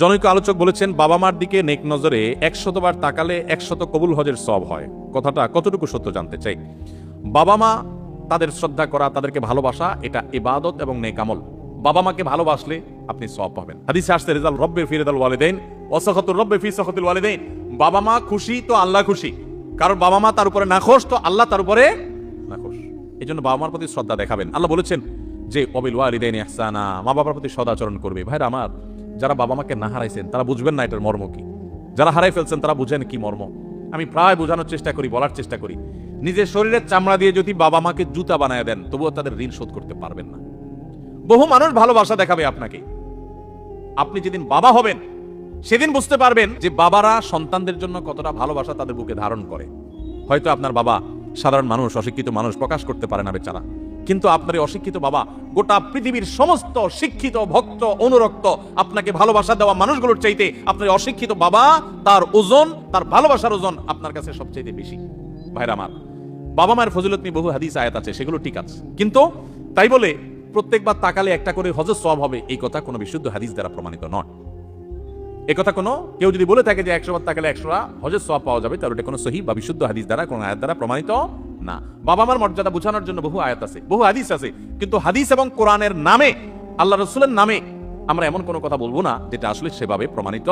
জনৈক আলোচক বলেছেন, বাবা মার দিকে নেক নজরে 100 বার তাকালে 100 কবুল হজের সওয়াব হয়। কথাটা কতটুকু সত্য জানতে চাই। বাবা মা তাদের শ্রদ্ধা করা, তাদেরকে ভালোবাসা, এটা ইবাদত এবং নেক আমল। বাবা মাকে ভালোবাসলে আপনি সওয়াব পাবেন। হাদিসে আসছে, রিজাল রব্বে ফি রিদাল ওয়ালিদাইন ওয়া সাখাতুর রব্বে ফি সাখাতিল ওয়ালিদাইন। বাবা মা খুশি তো আল্লাহ খুশি, কারণ বাবা মা তার উপরে নাখোশ তো আল্লাহ তার উপরে নাখোশ। এজন্য বাবা মার প্রতি শ্রদ্ধা দেখাবেন। আল্লাহ বলেছেন যে ওয়াবিল ওয়ালিদাইনি ইহসানা, মা বাবার প্রতি সদাচরণ করবে। ভাইরা আমার, যারা বাবা মাকে না হারাইছেন তারা বুঝবেন না এটার মর্ম কি, যারা হারাই ফেলছেন তারা বুঝেন কি মর্ম। আমি প্রায় বোঝানোর চেষ্টা করি, বলার চেষ্টা করি, নিজের শরীরের চামড়া দিয়ে যদি বাবা মাকে জুতা বানায় দেন তবুও তাদের ঋণ শোধ করতে পারবেন না। বহু মানুষ ভালোবাসা দেখাবে আপনাকে, আপনি যেদিন বাবা হবেন সেদিন বুঝতে পারবেন যে বাবারা সন্তানদের জন্য কতটা ভালোবাসা তাদের বুকে ধারণ করে। হয়তো আপনার বাবা সাধারণ মানুষ, অশিক্ষিত মানুষ, প্রকাশ করতে পারে না বেচারা, কিন্তু আপনার এই অশিক্ষিত বাবা গোটা পৃথিবীর সমস্ত শিক্ষিত ভক্ত অনুরক্ত আপনাকে ভালোবাসা দেওয়া মানুষগুলোর চাইতে আপনার অশিক্ষিত বাবা, তার ওজন, তার ভালোবাসার ওজন আপনার কাছে সবচেয়ে বেশি। ভাইরা আমার, বাবা মায়ের ফজিলত নিয়ে বহু হাদিস আয়াত আছে, সেগুলো ঠিক আছে, কিন্তু তাই বলে প্রত্যেকবার তাকালে একটা করে হজের সওয়াব হবে এই কথা কোনো বিশুদ্ধ হাদিস দ্বারা প্রমাণিত নয়। এই কথা কোনো কেউ যদি বলে থাকে যে 100 বার তাকালে 100 হজের সওয়াব পাওয়া যাবে, তাহলে এটা কোনো সহিহ বা বিশুদ্ধ হাদিস দ্বারা, কোনো আয়াত দ্বারা প্রমাণিত না। বাবা মার মর্যাদা বোঝানোর জন্য বহু আয়াত আছে, বহু হাদিস আছে, কিন্তু হাদিস এবং কোরআনের নামে, আল্লাহ রাসূলের নামে আমরা এমন কোনো কথা বলবো না যেটা আসলে সেভাবে প্রমাণিত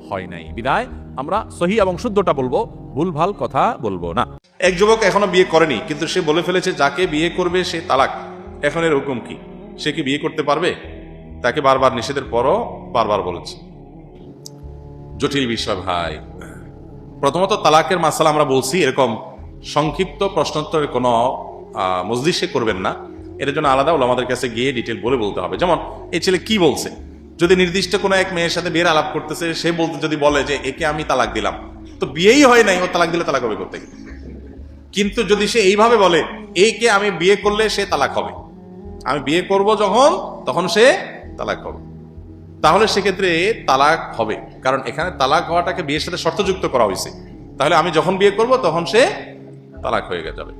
হয় নাই। বিদায় আমরা সহিহ এবং শুদ্ধটা বলবো, ভুলভাল কথা বলবো না। এক যুবক এখনো বিয়ে করেনি, কিন্তু সে বলে ফেলেছে যাকে বিয়ে করবে সে তালাক। এখন এর হুকুম কি? সে কি বিয়ে করতে পারবে? তাকে বারবার নিষেধের পরও বারবার বলেছে। জটিল বিষয় ভাই। প্রথমত তালাকের মাসালা আমরা বলছি এরকম সংক্ষিপ্ত প্রশ্নোত্তরের কোনো মজলিসে করবেন না, এর জন্য আলাদা ওলামাদের কাছে গিয়ে ডিটেল বলতে হবে। যেমন এই ছেলে কি বলছে, যদি নির্দিষ্ট কোনো এক মেয়ের সাথে বিয়ের আলাপ করতেছে, সে যদি বলে যে একে আমি তালাক দিলাম, তো বিয়েই হয় নাই, ও তালাক দিলে তালাক হবে করতে। কিন্তু যদি সে এইভাবে বলে একে আমি বিয়ে করলে সে তালাক হবে, আমি বিয়ে করব যখন তখন সে তালাক হবে, তাহলে সেক্ষেত্রে তালাক হবে। কারণ এখানে তালাক হওয়াটাকে বিয়ের সাথে শর্তযুক্ত করা হয়েছে। তাহলে আমি যখন বিয়ে করব তখন সে তালাক হয়ে যাবে।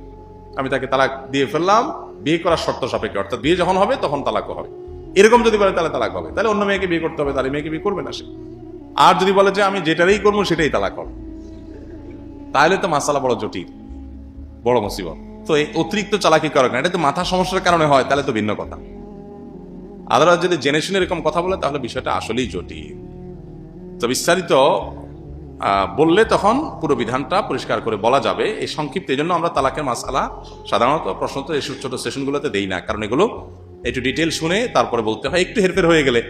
আমি তাকে তালাক দিয়ে ফেললাম বিয়ে করার শর্ত সাপেক্ষে, অর্থাৎ বিয়ে যখন হবে তখন তালাকও হবে। এরকম যদি বলে তাহলে তালাক হবে, তাহলে অন্য মেয়েকে বিয়ে করতে হবে, তাহলে মেয়েকে বিয়ে করবে না সে। আর যদি বলে যে আমি যেটারই করবো সেটাই তালাক হবে, তাহলে তো মাসালা বড় জটিল, বড় মুসিবত। তো এই অতিরিক্ত চালাকি করার কারণে, এটা তো মাথা সমস্যার কারণে হয়, তাহলে তো ভিন্ন কথা। আদালত যদি জেনে শুনে এরকম কথা বলে তাহলে বিষয়টা আসলেই জটিল। তো বিস্তারিত বললে তখন পুরো বিধানটা পরিষ্কার করে বলা যাবে। এই সংক্ষিপ্ত, এই জন্য আমরা তালাকের মাসালা সাধারণত প্রশ্নত এই ছোট সেশনগুলোতে দেই না, কারণ এগুলো একটু ডিটেল শুনে তারপরে বলতে হয়। একটু হেরফের হয়ে গেলে